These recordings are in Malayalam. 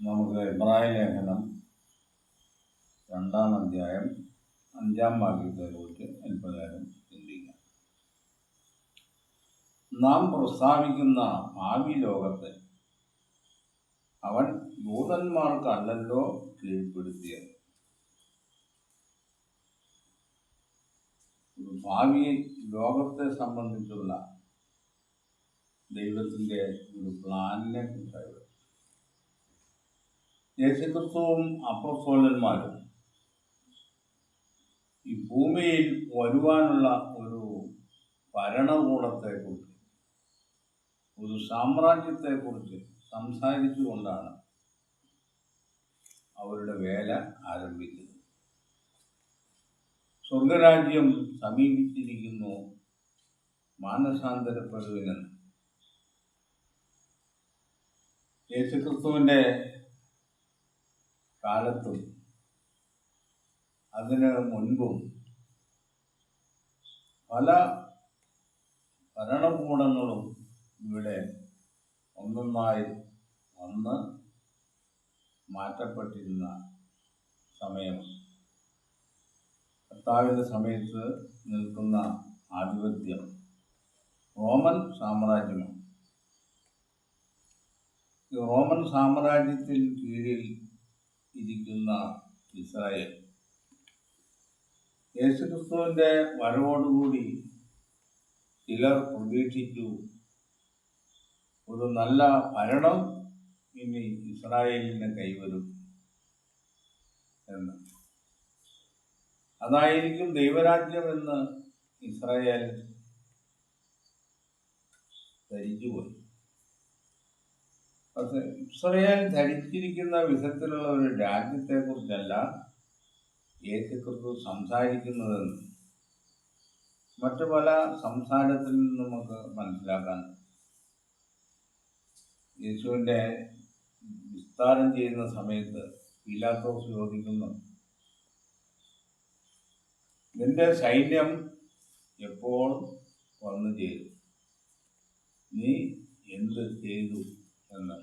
നമുക്ക് എബ്രായ ലേഖനം 2-ാം അധ്യായം 5-ാം വാക്യത്തെക്കുറിച്ച് അല്പനേരം ചിന്തിക്കാം. നാം പ്രസ്താവിക്കുന്ന ഭാവി ലോകത്തെ അവൻ ദൂതന്മാർക്കല്ലല്ലോ കീഴ്പ്പെടുത്തിയത്. ഭാവി ലോകത്തെ സംബന്ധിച്ചുള്ള ദൈവത്തിൻ്റെ ഒരു പ്ലാനിനെ കുറിച്ചാണ്. യേശുക്രിസ്തുവും അപ്പോസ്തലന്മാരും ഈ ഭൂമിയിൽ വരുവാനുള്ള ഒരു ഭരണകൂടത്തെക്കുറിച്ച്, ഒരു സാമ്രാജ്യത്തെക്കുറിച്ച് സംസാരിച്ചുകൊണ്ടാണ് അവരുടെ വേല ആരംഭിച്ചത്. സ്വർഗരാജ്യം സമീപിച്ചിരിക്കുന്നു, മാനസാന്തരപ്പെടുവിനെന്ന്. യേശുക്രിസ്തുവിൻ്റെ കാലത്തും അതിന് മുൻപും പല ഭരണകൂടങ്ങളും ഇവിടെ ഒന്നൊന്നായി വന്ന് മാറ്റപ്പെട്ടിരുന്ന സമയം. കർത്താവിൻ്റെ സമയത്ത് നിൽക്കുന്ന ആധിപത്യം റോമൻ സാമ്രാജ്യമാണ്. ഈ റോമൻ സാമ്രാജ്യത്തിന് കീഴിൽ ഇരിക്കുന്ന ഇസ്രായേൽ യേശുക്രിസ്തുവിൻ്റെ വരവോടുകൂടി ചിലർ പ്രതീക്ഷിച്ചു, ഒരു നല്ല ഭരണം ഇനി ഇസ്രായേലിന് കൈവരും എന്ന്. അതായിരിക്കും ദൈവരാജ്യം എന്ന് ഇസ്രായേൽ ധരിച്ചുപോയി. പക്ഷെ ഇസ്രായേൽ ധരിച്ചിരിക്കുന്ന വിധത്തിലുള്ള ഒരു രാജ്യത്തെക്കുറിച്ചല്ല യേശുക്രിസ്തു സംസാരിക്കുന്നതെന്ന് മറ്റു പല സംസാരത്തിൽ നിന്ന് നമുക്ക് മനസ്സിലാക്കാൻ. യേശുവിൻ്റെ വിസ്താരം ചെയ്യുന്ന സമയത്ത് പീലാത്തോസ് ചോദിക്കുന്നു, നിന്റെ സൈന്യം എപ്പോൾ വന്നു ചേരും? നീ എന്ത് ചെയ്തു എന്ന്.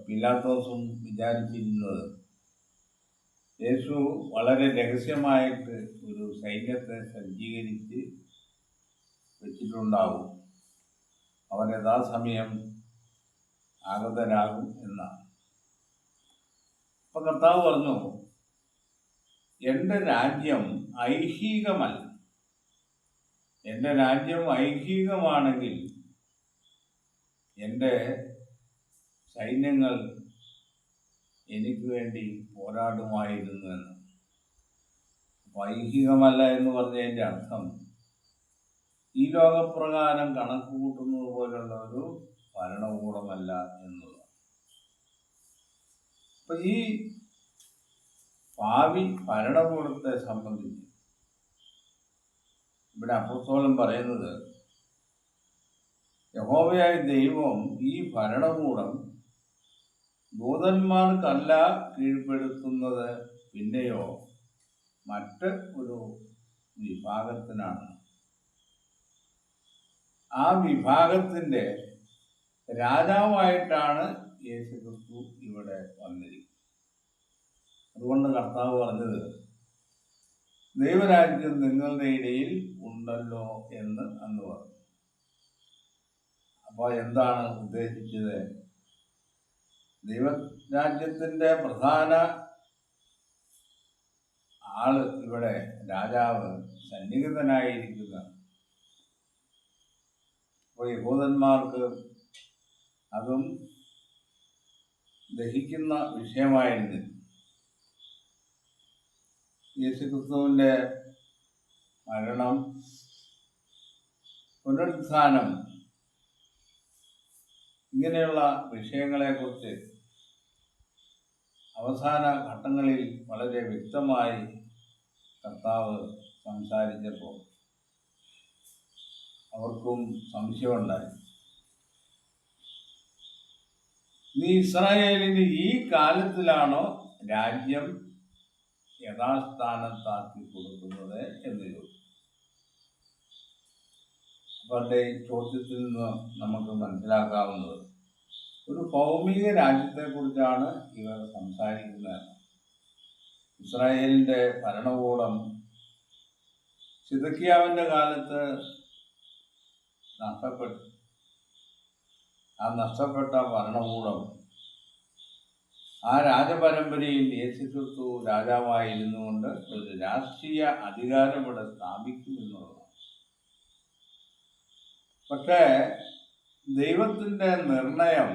പീലാത്തോസും വിചാരിച്ചിരുന്നത് യേശു വളരെ രഹസ്യമായിട്ട് ഒരു സൈന്യത്തെ സജ്ജീകരിച്ച് വെച്ചിട്ടുണ്ടാവും, അവൻ യഥാസമയം ആഗതരാകും എന്നാണ്. അപ്പം കർത്താവ് പറഞ്ഞു, എൻ്റെ രാജ്യം ഐഹികമല്ല. എൻ്റെ രാജ്യം ഐഹികമാണെങ്കിൽ എൻ്റെ സൈന്യങ്ങൾ എനിക്ക് വേണ്ടി പോരാടുമായിരുന്നു എന്ന്. ഐഹികമല്ല എന്ന് പറഞ്ഞതിൻ്റെ അർത്ഥം ഈ ലോകപ്രകാരം കണക്ക് കൂട്ടുന്നത് പോലുള്ള ഒരു ഭരണകൂടമല്ല എന്നുള്ളത്. അപ്പം ഈ ഭാവി ഭരണകൂടത്തെ സംബന്ധിച്ച് ഇവിടെ അപ്പോസ്തലൻ പറയുന്നത്, യഹോവയായ ദൈവം ഈ ഭരണകൂടം ദൂതന്മാർക്കല്ല കീഴ്പ്പെടുത്തുന്നത്, പിന്നെയോ മറ്റ് ഒരു വിഭാഗത്തിനാണ്. ആ വിഭാഗത്തിൻ്റെ രാജാവായിട്ടാണ് യേശുക്രിസ്തു ഇവിടെ വന്നിരിക്കുന്നത്. അതുകൊണ്ട് കർത്താവ് പറഞ്ഞത്, ദൈവരാജ്യം നിങ്ങളുടെ ഇടയിൽ ഉണ്ടല്ലോ എന്ന് അന്ന് പറഞ്ഞു. അപ്പോൾ എന്താണ് ഉദ്ദേശിച്ചത്? ദൈവരാജ്യത്തിൻ്റെ പ്രധാന ആള് ഇവിടെ രാജാവ് സന്നിഹിതനായിരിക്കുക. അപ്പോൾ യഹൂദന്മാർക്ക് അതും ദഹിക്കുന്ന വിഷയമായിരുന്നു. യേശുക്രിസ്തുവിൻ്റെ മരണം, പുനരുത്ഥാനം, ഇങ്ങനെയുള്ള വിഷയങ്ങളെക്കുറിച്ച് അവസാന ഘട്ടങ്ങളിൽ വളരെ വ്യക്തമായി കർത്താവ് സംസാരിച്ചപ്പോൾ അവർക്കും സംശയമുണ്ടായി. നീ ഇസ്രായേലിന് ഈ കാലത്തിലാണോ രാജ്യം യഥാസ്ഥാനത്താക്കി കൊടുക്കുന്നത് എന്ന് ചോദിച്ചു. അവരുടെ ചോദ്യത്തിൽ നിന്ന് നമുക്ക് മനസ്സിലാക്കാവുന്നത്, ഒരു ഭൗമിക രാജ്യത്തെക്കുറിച്ചാണ് ഇവർ സംസാരിക്കുന്നത്. ഇസ്രായേലിൻ്റെ ഭരണകൂടം സിദക്കിയാവിൻ്റെ കാലത്ത് നഷ്ടപ്പെട്ടു. ആ നഷ്ടപ്പെട്ട ഭരണകൂടം ആ രാജപരമ്പരയിൽ യേശുക്രിസ്തു രാജാവായിരുന്നു കൊണ്ട് ഒരു രാഷ്ട്രീയ അധികാരം ഇവിടെ സ്ഥാപിക്കുമെന്നുള്ളതാണ്. പക്ഷേ ദൈവത്തിൻ്റെ നിർണയം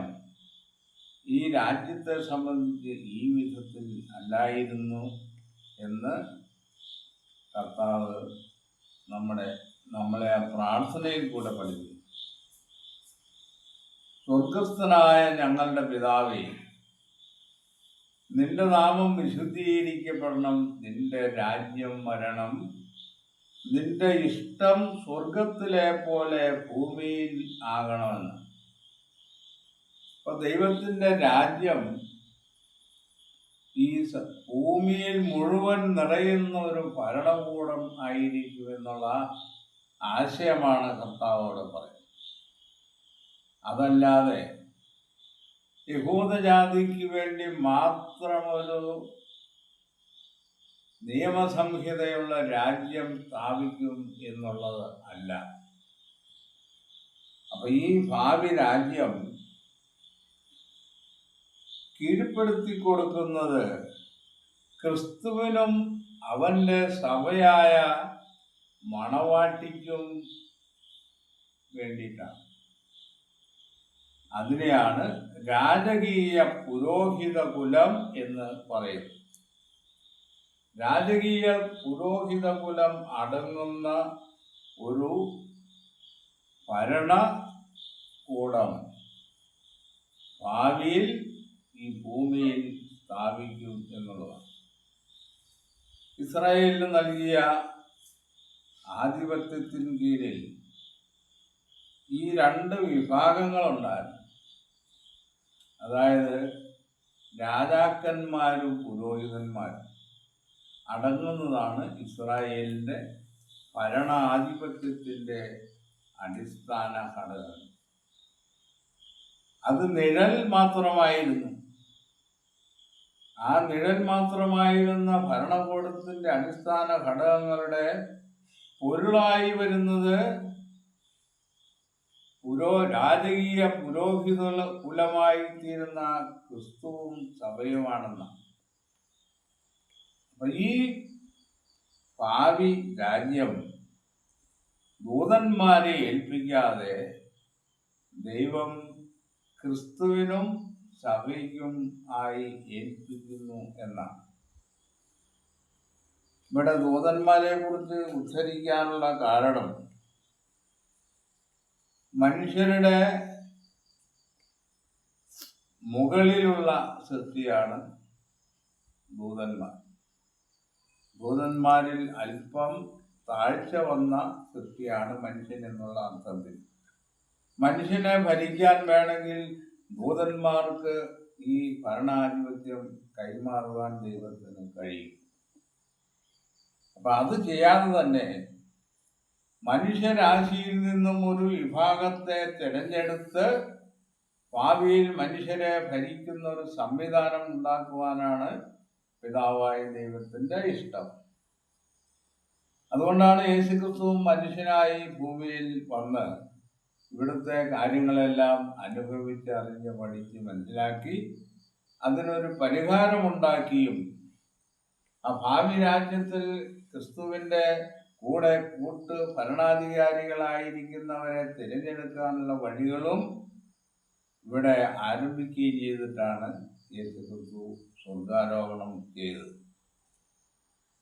ഈ രാജ്യത്തെ സംബന്ധിച്ച് ഈ വിധത്തിൽ അല്ലായിരുന്നു എന്ന് കർത്താവ് നമ്മളെ ആ പ്രാർത്ഥനയിൽ കൂടെ പഠിപ്പിക്കും. സ്വർഗസ്ഥനായ ഞങ്ങളുടെ പിതാവേ, നിന്റെ നാമം വിശുദ്ധീകരിക്കപ്പെടണം, നിന്റെ രാജ്യം വരണം, നിന്റെ ഇഷ്ടം സ്വർഗത്തിലെ പോലെ ഭൂമിയിൽ ആകണമെന്ന്. അപ്പൊ ദൈവത്തിൻ്റെ രാജ്യം ഈ ഭൂമിയിൽ മുഴുവൻ നിറയുന്ന ഒരു ഭരണകൂടം ആയിരിക്കുമെന്നുള്ള ആശയമാണ് കർത്താവോട് പറയുന്നത്. അതല്ലാതെ യഹൂദജാതിക്ക് വേണ്ടി മാത്രമൊരു നിയമസംഹിതയുള്ള രാജ്യം സ്ഥാപിക്കും എന്നുള്ളത് അല്ല. അപ്പൊ ഈ ഭാവി രാജ്യം കീഴ്പ്പെടുത്തി കൊടുക്കുന്നത് ക്രിസ്തുവിനും അവൻ്റെ സഭയായ മണവാട്ടിക്കും വേണ്ടിയിട്ടാണ്. അതിനെയാണ് രാജകീയ പുരോഹിത കുലം എന്ന് പറയുന്നത്. രാജകീയ പുരോഹിത കുലം അടങ്ങുന്ന ഒരു ഭരണകൂടം ഭാവിയിൽ ഈ ഭൂമിയിൽ സ്ഥാപിക്കും എന്നുള്ളതാണ്. ഇസ്രായേലിന് നൽകിയ ആധിപത്യത്തിന് കീഴിൽ ഈ രണ്ട് വിഭാഗങ്ങളുണ്ടായിരുന്നു. അതായത് രാജാക്കന്മാരും പുരോഹിതന്മാരും അടങ്ങുന്നതാണ് ഇസ്രായേലിൻ്റെ ഭരണാധിപത്യത്തിൻ്റെ അടിസ്ഥാന ഘടകം. അത് നിഴൽ മാത്രമായിരുന്നു. ആ നിഴൽ മാത്രമായിരുന്ന ഭരണകൂടത്തിൻ്റെ അടിസ്ഥാന ഘടകങ്ങളുടെ പൊരുളായി വരുന്നത് രാജകീയ പുരോഹിത കുലമായി തീരുന്ന ക്രിസ്തുവും സഭയുമാണെന്നാണ്. അപ്പൊ ഈ ഭാവി രാജ്യം ദൂതന്മാരെ ഏൽപ്പിക്കാതെ ദൈവം ക്രിസ്തുവിനും സഭയ്ക്കും ആയി ഏൽപ്പിക്കുന്നു എന്നാണ്. ഇവിടെ ദൂതന്മാരെ കുറിച്ച് ഉദ്ധരിക്കാനുള്ള കാരണം മനുഷ്യരുടെ മുകളിലുള്ള സൃഷ്ടിയാണ് ദൂതന്മാർ. ദൂതന്മാരിൽ അല്പം താഴ്ച വന്ന സൃഷ്ടിയാണ് മനുഷ്യൻ എന്നുള്ള അർത്ഥത്തിൽ. മനുഷ്യനെ ഭരിക്കാൻ വേണമെങ്കിൽ ദൂതന്മാർക്ക് ഈ ഭരണാധിപത്യം കൈമാറുവാൻ ദൈവത്തിന് കഴിയും. അപ്പൊ അത് ചെയ്യാതെ തന്നെ മനുഷ്യരാശിയിൽ നിന്നും ഒരു വിഭാഗത്തെ തിരഞ്ഞെടുത്ത് ഭാവിയിൽ മനുഷ്യരെ ഭരിക്കുന്ന ഒരു സംവിധാനം ഉണ്ടാക്കുവാനാണ് പിതാവായ ദൈവത്തിൻ്റെ ഇഷ്ടം. അതുകൊണ്ടാണ് യേശുക്രിസ്തുവും മനുഷ്യനായി ഭൂമിയിൽ വന്ന് ഇവിടുത്തെ കാര്യങ്ങളെല്ലാം അനുഭവിച്ച് അറിഞ്ഞ് പഠിച്ച് മനസ്സിലാക്കി അതിനൊരു പരിഹാരമുണ്ടാക്കിയും ആ ഭാവി രാജ്യത്തിൽ ക്രിസ്തുവിൻ്റെ കൂടെ ഭരണാധികാരികളായിരിക്കുന്നവരെ തിരഞ്ഞെടുക്കാനുള്ള വഴികളും ഇവിടെ ആരംഭിക്കുകയും ചെയ്തിട്ടാണ് യേശുക്രിസ്തു സ്വർഗാരോഹണം ചെയ്തത്.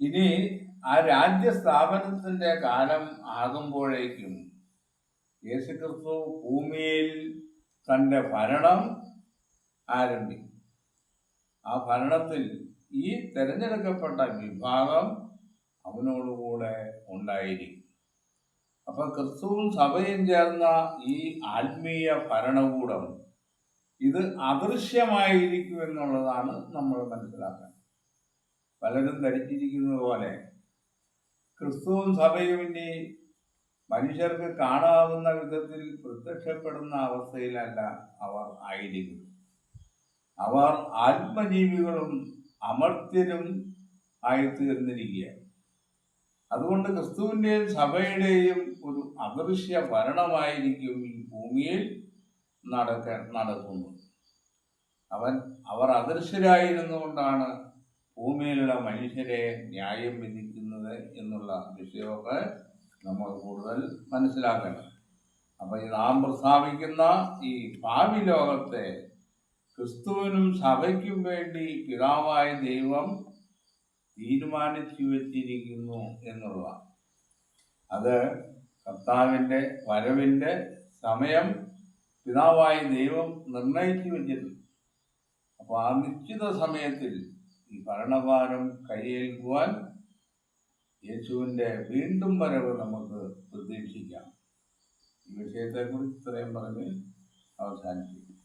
ഇനി ആ രാജ്യസ്ഥാപനത്തിൻ്റെ കാലം ആകുമ്പോഴേക്കും യേശുക്രിസ്തു ഭൂമിയിൽ തൻ്റെ ഭരണം ആരംഭിക്കും. ആ ഭരണത്തിൽ ഈ തിരഞ്ഞെടുക്കപ്പെട്ട വിഭാഗം അവനോടുകൂടെ ഉണ്ടായിരിക്കും. അപ്പൊ ക്രിസ്തുവും സഭയും ചേർന്ന ഈ ആത്മീയ ഭരണകൂടം ഇത് അദൃശ്യമായിരിക്കും എന്നുള്ളതാണ് നമ്മൾ മനസ്സിലാക്കാൻ. പലരും ധരിച്ചിരിക്കുന്നത് പോലെ ക്രിസ്തുവും സഭയും ഇനി മനുഷ്യർക്ക് കാണാവുന്ന വിധത്തിൽ പ്രത്യക്ഷപ്പെടുന്ന അവസ്ഥയിലല്ല അവർ ആയിരിക്കുന്നത്. അവർ ആത്മജീവികളും അമർത്യരും ആയിത്തീർന്നിരിക്കുകയാണ്. അതുകൊണ്ട് ക്രിസ്തുവിൻ്റെയും സഭയുടെയും ഒരു അദൃശ്യ ഭരണമായിരിക്കും ഈ ഭൂമിയിൽ നടക്കുന്നത്. അവർ അദൃശ്യരായിരുന്നു കൊണ്ടാണ് ഭൂമിയിലുള്ള മനുഷ്യരെ ന്യായം വിധിക്കുന്നത് എന്നുള്ള വിഷയമൊക്കെ നമ്മൾ കൂടുതൽ മനസ്സിലാക്കണം. അപ്പൊ നാം പ്രസ്താവിക്കുന്ന ഈ ഭാവി ലോകത്തെ ക്രിസ്തുവിനും സഭയ്ക്കും വേണ്ടി പിതാവായ ദൈവം തീരുമാനിച്ചു വച്ചിരിക്കുന്നു എന്നുള്ളതാണ്. അത് കർത്താവിൻ്റെ വരവിൻ്റെ സമയം പിതാവായ ദൈവം നിർണയിച്ചു വച്ചിരുന്നു. അപ്പോൾ ആ നിശ്ചിത സമയത്തിൽ ഈ ഭരണഭാരം കൈയേൽക്കുവാൻ യേശുവിൻ്റെ വീണ്ടും വരവ് നമുക്ക് പ്രതീക്ഷിക്കാം. ഈ വിഷയത്തെക്കുറിച്ച് ഇത്രയും പറഞ്ഞ് അവസാനിപ്പിക്കും.